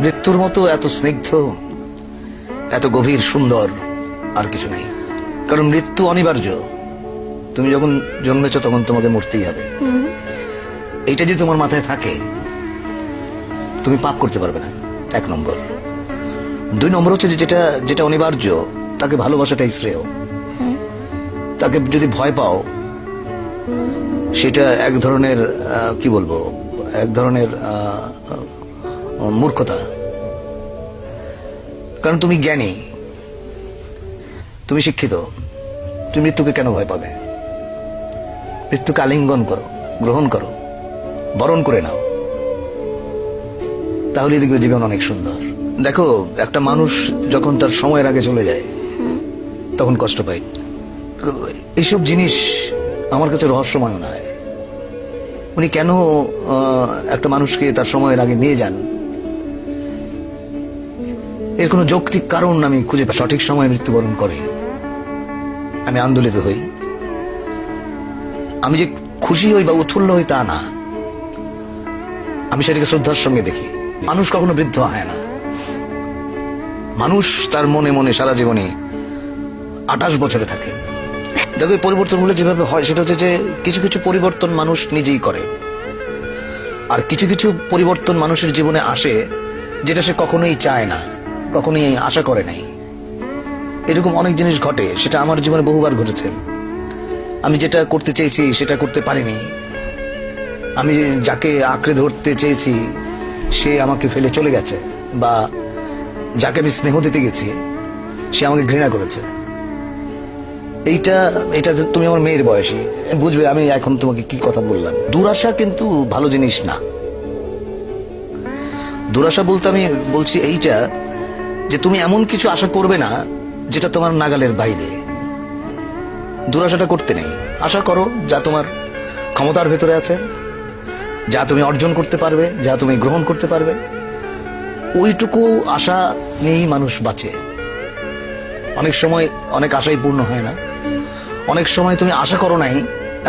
মৃত্যুর মতো এত স্নিগ্ধ, এত গভীর, সুন্দর আর কিছু নেই। কারণ মৃত্যু অনিবার্য। তুমি যখন জন্মেছো তখন তোমাকে মরতেই হবে। এইটা যদি তোমার মাথায় থাকে, তুমি পাপ করতে পারবে না, 1 নম্বর। 2 নম্বর হচ্ছে যে যেটা যেটা অনিবার্য তাকে ভালোবাসাটাই শ্রেয়। তাকে যদি ভয় পাও, সেটা এক ধরনের কি বলবো, এক ধরনের মূর্খতা। কারণ তুমি জ্ঞানী, তুমি শিক্ষিত, তুমি মৃত্যুকে কেন ভয় পাবে? মৃত্যুকে আলিঙ্গন করো, গ্রহণ করো, বরণ করে নাও, তাহলে দেখবে জীবন অনেক সুন্দর। দেখো, একটা মানুষ যখন তার সময়ের আগে চলে যায় তখন কষ্ট পায়। এইসব জিনিস আমার কাছে রহস্যময় মনে হয়। উনি কেন একটা মানুষকে তার সময়ের আগে নিয়ে যান, এর কোনো যৌক্তিক কারণ আমি খুঁজে পাই। সঠিক সময়ে মৃত্যুবরণ করে আমি আন্দোলিত হই। আমি যে খুশি হই বা উৎফুল্ল হই তা না, আমি সেটাকে শ্রদ্ধার সঙ্গে দেখি। মানুষ কখনো বৃদ্ধ হয় না। মানুষ তার মনে মনে সারা জীবনে 28 বছরে থাকে। দেখো, এই পরিবর্তনগুলো যেভাবে হয় সেটা হচ্ছে যে কিছু কিছু পরিবর্তন মানুষ নিজেই করে, আর কিছু কিছু পরিবর্তন মানুষের জীবনে আসে যেটা সে কখনোই চায় না, কখনোই আশা করে নাই। এরকম অনেক জিনিস ঘটে, সেটা আমার জীবনে বহুবার ঘটেছে। আমি যেটা করতে চেয়েছি সেটা করতে পারিনি। আমি যাকে আঁকড়ে ধরতে চেয়েছি সে আমাকে ফেলে চলে গেছে, বা যাকে আমি স্নেহ দিতে গেছি সে আমাকে ঘৃণা করেছে। এইটা তুমি আমার মেয়ের বয়সী, বুঝবে আমি এখন তোমাকে কি কথা বললাম। দুরাশা কিন্তু ভালো জিনিস না। দুরাশা বলতে আমি বলছি এইটা যে তুমি এমন কিছু আশা করবে না যেটা তোমার নাগালের বাইরে। দুরাশাটা করতে নেই। আশা করো যা তোমার ক্ষমতার ভেতরে আছে, যা তুমি অর্জন করতে পারবে, যা তুমি গ্রহণ করতে পারবে, ওইটুকু আশা নিয়েই মানুষ বাঁচে। অনেক সময় অনেক আশাই পূর্ণ হয় না। অনেক সময় তুমি আশা করো নাই,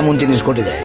এমন জিনিস ঘটে যায়।